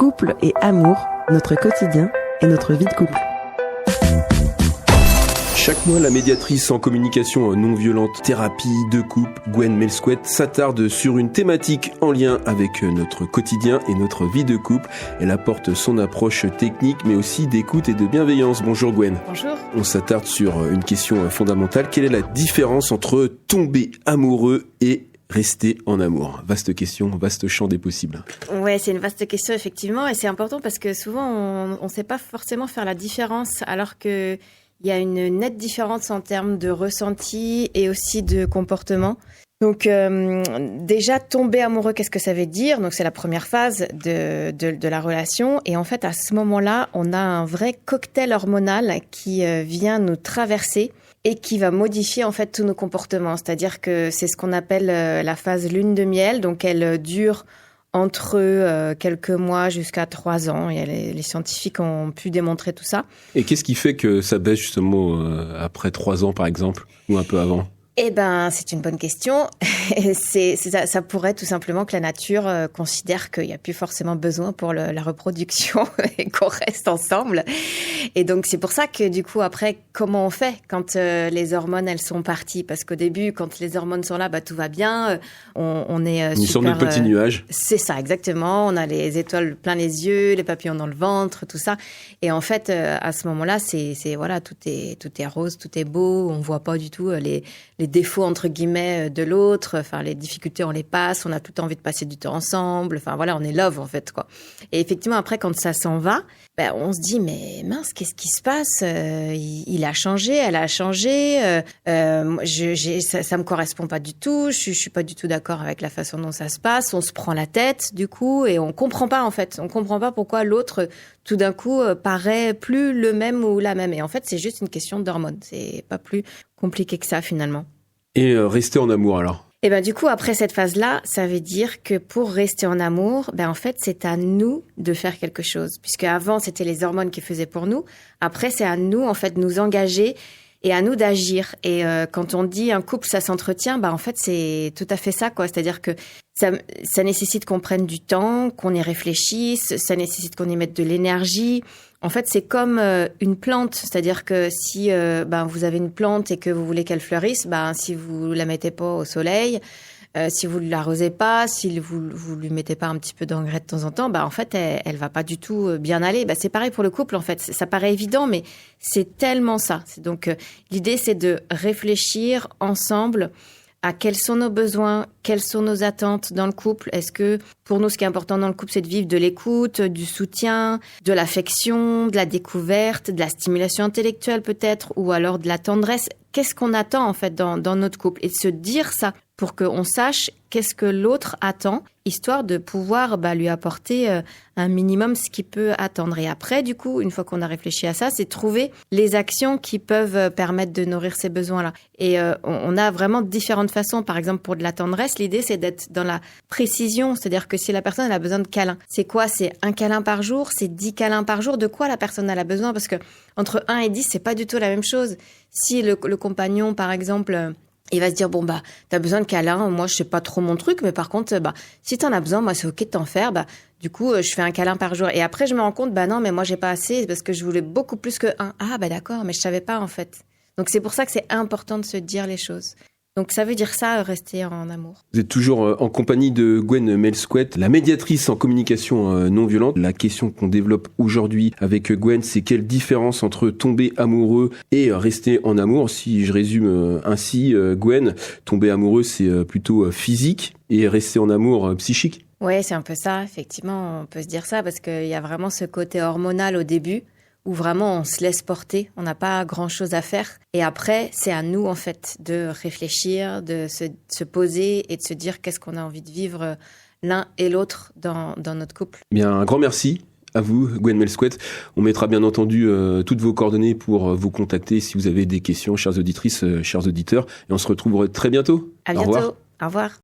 Couple et amour, notre quotidien et notre vie de couple. Chaque mois, la médiatrice en communication non violente, thérapie de couple, Gwen Melsquet, s'attarde sur une thématique en lien avec notre quotidien et notre vie de couple. Elle apporte son approche technique, mais aussi d'écoute et de bienveillance. Bonjour Gwen. Bonjour. On s'attarde sur une question fondamentale. Quelle est la différence entre tomber amoureux et rester en amour? Vaste question, vaste champ des possibles. Ouais, c'est une vaste question effectivement, et c'est important parce que souvent on ne sait pas forcément faire la différence, alors que il y a une nette différence en termes de ressenti et aussi de comportement. Donc déjà, tomber amoureux, qu'est-ce que ça veut dire? Donc c'est la première phase de la relation. Et en fait, à ce moment-là, on a un vrai cocktail hormonal qui vient nous traverser et qui va modifier en fait tous nos comportements. C'est-à-dire que c'est ce qu'on appelle la phase lune de miel. Donc elle dure entre quelques mois jusqu'à 3 ans. Et les scientifiques ont pu démontrer tout ça. Et qu'est-ce qui fait que ça baisse justement après 3 ans par exemple, ou un peu avant? Eh ben, c'est une bonne question. Ça pourrait tout simplement que la nature considère qu'il n'y a plus forcément besoin pour la reproduction et qu'on reste ensemble. Et donc, c'est pour ça que du coup, après, comment on fait quand les hormones, elles sont parties? Parce qu'au début, quand les hormones sont là, tout va bien. On est une sorte de petit nuage. C'est ça, exactement. On a les étoiles plein les yeux, les papillons dans le ventre, tout ça. Et en fait, à ce moment-là, voilà, tout est rose, tout est beau. On voit pas du tout les défauts entre guillemets de l'autre, enfin les difficultés on les passe, on a tout envie de passer du temps ensemble, enfin voilà, on est love en fait quoi. Et effectivement après quand ça s'en va, on se dit mais mince, qu'est-ce qui se passe? Il a changé, elle a changé, ça me correspond pas du tout, je suis pas du tout d'accord avec la façon dont ça se passe, on se prend la tête du coup et on comprend pas en fait, on comprend pas pourquoi l'autre tout d'un coup paraît plus le même ou la même. Et en fait c'est juste une question d'hormones, c'est pas plus compliqué que ça finalement. Et rester en amour alors? Et du coup, après cette phase-là, ça veut dire que pour rester en amour, en fait, c'est à nous de faire quelque chose. Puisque avant, c'était les hormones qui faisaient pour nous. Après, c'est à nous, en fait, de nous engager et à nous d'agir. Et quand on dit un couple, ça s'entretient, en fait, c'est tout à fait ça, quoi. C'est-à-dire que ça nécessite qu'on prenne du temps, qu'on y réfléchisse, ça nécessite qu'on y mette de l'énergie. En fait, c'est comme une plante, c'est-à-dire que si vous avez une plante et que vous voulez qu'elle fleurisse, si vous la mettez pas au soleil, si vous l'arrosez pas, si vous lui mettez pas un petit peu d'engrais de temps en temps, en fait, elle va pas du tout bien aller. C'est pareil pour le couple, en fait. Ça paraît évident, mais c'est tellement ça. Donc, l'idée, c'est de réfléchir ensemble à quels sont nos besoins, quelles sont nos attentes dans le couple. Est-ce que pour nous, ce qui est important dans le couple, c'est de vivre de l'écoute, du soutien, de l'affection, de la découverte, de la stimulation intellectuelle peut-être, ou alors de la tendresse? Qu'est-ce qu'on attend en fait dans notre couple? Et de se dire ça pour qu'on sache qu'est-ce que l'autre attend, histoire de pouvoir lui apporter un minimum ce qu'il peut attendre. Et après, du coup, une fois qu'on a réfléchi à ça, c'est trouver les actions qui peuvent permettre de nourrir ces besoins-là. Et on a vraiment différentes façons. Par exemple, pour de la tendresse, l'idée, c'est d'être dans la précision. C'est-à-dire que si la personne elle a besoin de câlins, c'est quoi? C'est 1 câlin par jour? C'est 10 câlins par jour? De quoi la personne elle a besoin? Parce que entre 1 et 10, c'est pas du tout la même chose. Si le compagnon, par exemple, il va se dire, t'as besoin de câlin, moi, je sais pas trop mon truc, mais par contre, si t'en as besoin, moi, c'est ok de t'en faire, du coup, je fais 1 câlin par jour. Et après, je me rends compte, non, mais moi, j'ai pas assez, parce que je voulais beaucoup plus que 1. Ah, d'accord, mais je savais pas, en fait. Donc, c'est pour ça que c'est important de se dire les choses. Donc, ça veut dire ça, rester en amour. Vous êtes toujours en compagnie de Gwen Melsquet, la médiatrice en communication non violente. La question qu'on développe aujourd'hui avec Gwen, c'est quelle différence entre tomber amoureux et rester en amour? Si je résume ainsi, Gwen, tomber amoureux, c'est plutôt physique et rester en amour psychique? Oui, c'est un peu ça, effectivement, on peut se dire ça, parce qu'il y a vraiment ce côté hormonal au début, où vraiment on se laisse porter, on n'a pas grand-chose à faire. Et après, c'est à nous, en fait, de réfléchir, de se poser et de se dire qu'est-ce qu'on a envie de vivre l'un et l'autre dans notre couple. Bien, un grand merci à vous, Gwen Melsquet. On mettra bien entendu toutes vos coordonnées pour vous contacter si vous avez des questions, chères auditrices, chers auditeurs. Et on se retrouve très bientôt. À bientôt. Au revoir.